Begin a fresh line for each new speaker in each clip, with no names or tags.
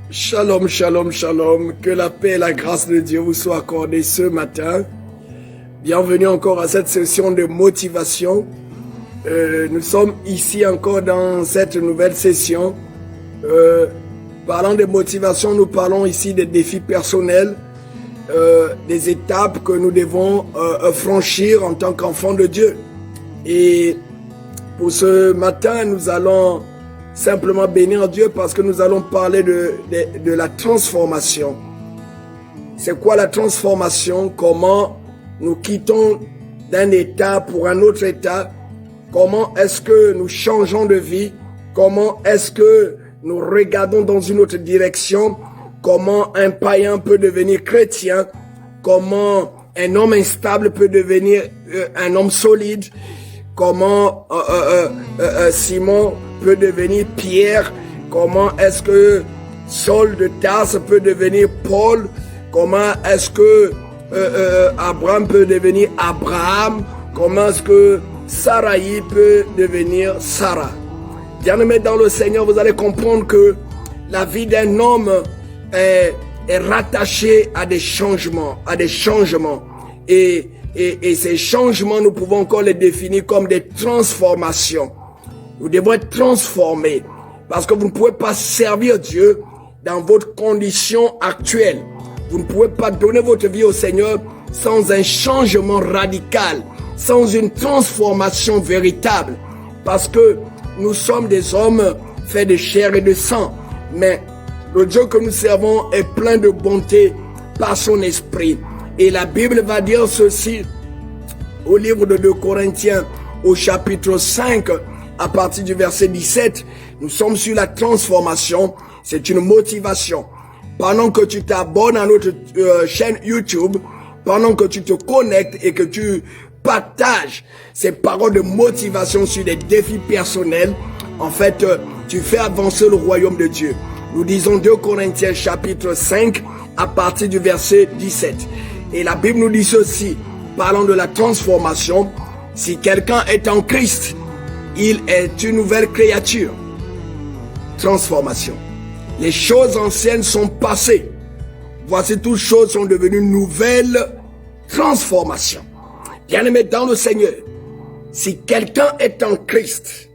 Shalom, shalom, shalom. Que la paix et la grâce de Dieu vous soient accordées ce matin. Bienvenue encore à cette session de motivation. Nous sommes ici encore dans cette nouvelle session. Parlant de motivation, nous parlons ici des défis personnels, des étapes que nous devons franchir en tant qu'enfants de Dieu. Et pour ce matin, nous allons simplement bénir Dieu parce que nous allons parler de la transformation. C'est quoi la transformation? Comment nous quittons d'un état pour un autre état? Comment est-ce que nous changeons de vie? Comment est-ce que nous regardons dans une autre direction? Comment un païen peut devenir chrétien? Comment un homme instable peut devenir un homme solide? Comment Simon peut devenir Pierre? Comment est-ce que Saul de Tarse peut devenir Paul? Comment est-ce que Abraham peut devenir Abraham? Comment est-ce que Sarai peut devenir Sarah? Bien-aimés dans le Seigneur, vous allez comprendre que la vie d'un homme est rattachée à des changements, Et ces changements, nous pouvons encore les définir comme des transformations. Nous devons être transformés parce que vous ne pouvez pas servir Dieu dans votre condition actuelle. Vous ne pouvez pas donner votre vie au Seigneur sans un changement radical, sans une transformation véritable. Parce que nous sommes des hommes faits de chair et de sang. Mais le Dieu que nous servons est plein de bonté par son esprit. Et la Bible va dire ceci au livre de 2 Corinthiens, au chapitre 5, à partir du verset 17. Nous sommes sur la transformation. C'est une motivation. Pendant que tu t'abonnes à notre chaîne YouTube, pendant que tu te connectes et que tu partages ces paroles de motivation sur des défis personnels, en fait, tu fais avancer le royaume de Dieu. Nous disons 2 Corinthiens, chapitre 5, à partir du verset 17. Et la Bible nous dit ceci, parlant de la transformation. Si quelqu'un est en Christ, il est une nouvelle créature. Transformation. Les choses anciennes sont passées. Voici, toutes choses sont devenues nouvelles. Transformation. Bien-aimés dans le Seigneur, si quelqu'un est en Christ,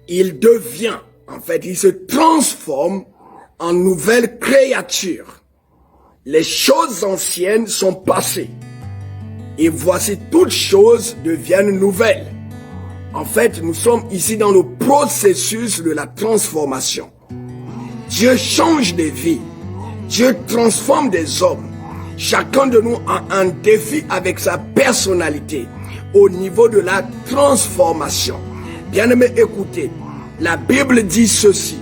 il devient, en fait, il se transforme en nouvelle créature. Les choses anciennes sont passées. Et voici, toutes choses deviennent nouvelles. En fait, nous sommes ici dans le processus de la transformation. Dieu change des vies. Dieu transforme des hommes. Chacun de nous a un défi avec sa personnalité au niveau de la transformation. Bien-aimés, écoutez, la Bible dit ceci.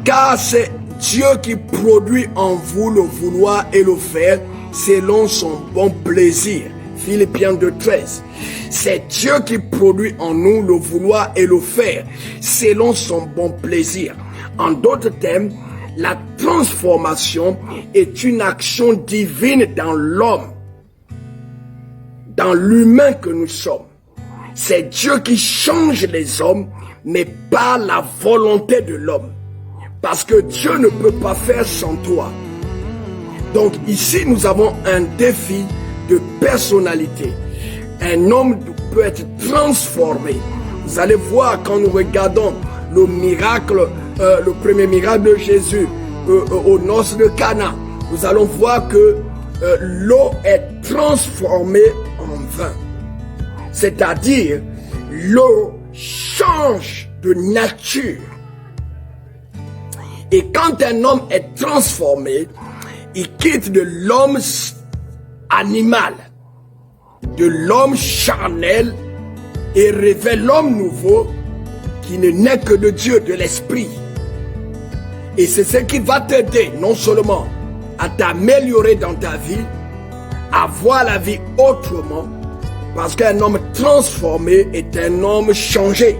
Car c'est Dieu qui produit en vous le vouloir et le faire selon son bon plaisir. Philippiens 2:13. C'est Dieu qui produit en nous le vouloir et le faire selon son bon plaisir. En d'autres termes, la transformation est une action divine dans l'homme, dans l'humain que nous sommes. C'est Dieu qui change les hommes, mais par la volonté de l'homme. Parce que Dieu ne peut pas faire sans toi. Donc ici, nous avons un défi de personnalité. Un homme peut être transformé. Vous allez voir quand nous regardons le miracle, le premier miracle de Jésus aux noces de Cana. Nous allons voir que l'eau est transformée en vin. C'est-à-dire, l'eau change de nature. Et quand un homme est transformé, il quitte de l'homme animal, de l'homme charnel, et révèle l'homme nouveau qui ne naît que de Dieu, de l'esprit. Et c'est ce qui va t'aider non seulement à t'améliorer dans ta vie, à voir la vie autrement, parce qu'un homme transformé est un homme changé.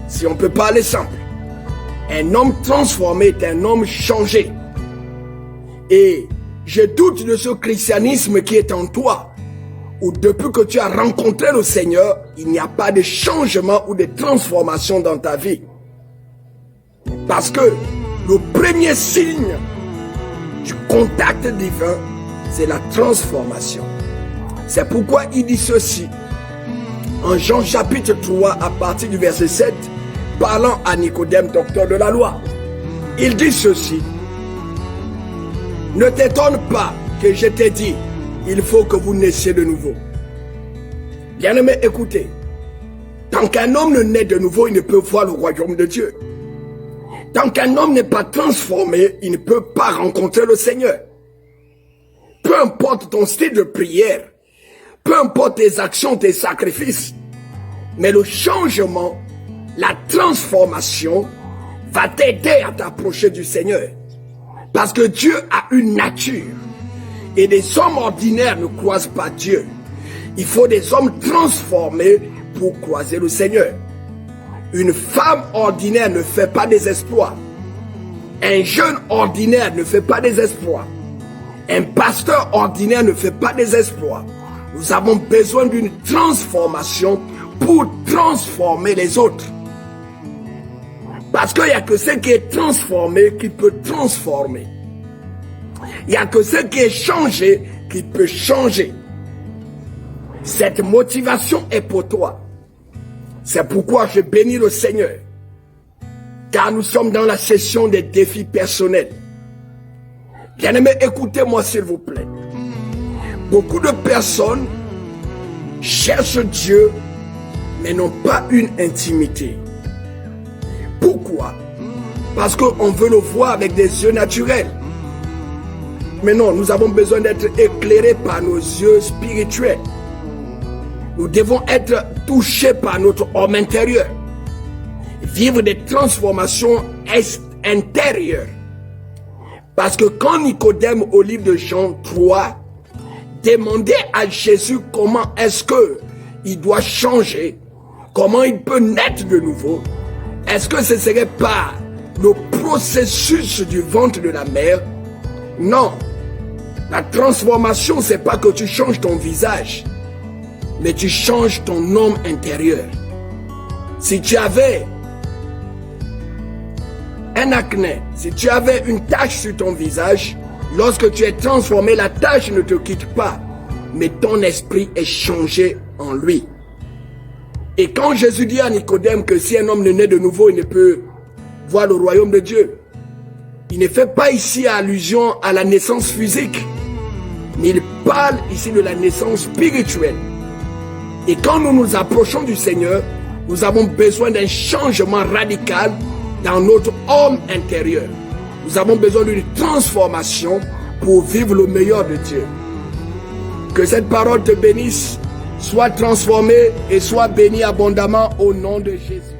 Si on peut parler simple. Un homme transformé est un homme changé. Et je doute de ce christianisme qui est en toi, où depuis que tu as rencontré le Seigneur, il n'y a pas de changement ou de transformation dans ta vie. Parce que Le premier signe du contact divin, c'est la transformation. C'est pourquoi il dit ceci. En Jean chapitre 3, à partir du verset 7, parlant à Nicodème, docteur de la loi, il dit ceci. Ne t'étonne pas que je t'ai dit, il faut que vous naissiez de nouveau. Bien-aimé, écoutez. Tant qu'un homme ne naît de nouveau, il ne peut voir le royaume de Dieu. Tant qu'un homme n'est pas transformé, il ne peut pas rencontrer le Seigneur. Peu importe ton style de prière, peu importe tes actions, tes sacrifices, mais le changement, la transformation va t'aider à t'approcher du Seigneur. Parce que Dieu a une nature et des hommes ordinaires ne croisent pas Dieu. Il faut des hommes transformés pour croiser le Seigneur. Une femme ordinaire ne fait pas des exploits. Un jeune ordinaire ne fait pas des exploits. Un pasteur ordinaire ne fait pas des exploits. Nous avons besoin d'une transformation pour transformer les autres. Parce qu'il n'y a que ce qui est transformé qui peut transformer. Il n'y a que ce qui est changé qui peut changer. Cette motivation est pour toi. C'est pourquoi je bénis le Seigneur. Car nous sommes dans la session des défis personnels. Bien-aimés, écoutez-moi s'il vous plaît. Beaucoup de personnes cherchent Dieu, mais n'ont pas une intimité. Pourquoi? Parce qu'on veut le voir avec des yeux naturels. Mais non, nous avons besoin d'être éclairés par nos yeux spirituels. Nous devons être touchés par notre homme intérieur. Vivre des transformations intérieures. Parce que quand Nicodème au livre de Jean 3 demandait à Jésus comment est-ce qu'il doit changer, comment il peut naître de nouveau, est-ce que ce serait pas le processus du ventre de la mère? Non. La transformation, c'est pas que tu changes ton visage, mais tu changes ton homme intérieur. Si tu avais un acné, si tu avais une tache sur ton visage, lorsque tu es transformé, la tache ne te quitte pas, mais ton esprit est changé en lui. Et quand Jésus dit à Nicodème que si un homme ne naît de nouveau, il ne peut voir le royaume de Dieu, il ne fait pas ici allusion à la naissance physique, mais il parle ici de la naissance spirituelle. Et quand nous nous approchons du Seigneur, nous avons besoin d'un changement radical dans notre homme intérieur. Nous avons besoin d'une transformation pour vivre le meilleur de Dieu. Que cette parole te bénisse, sois transformé et sois béni abondamment au nom de Jésus.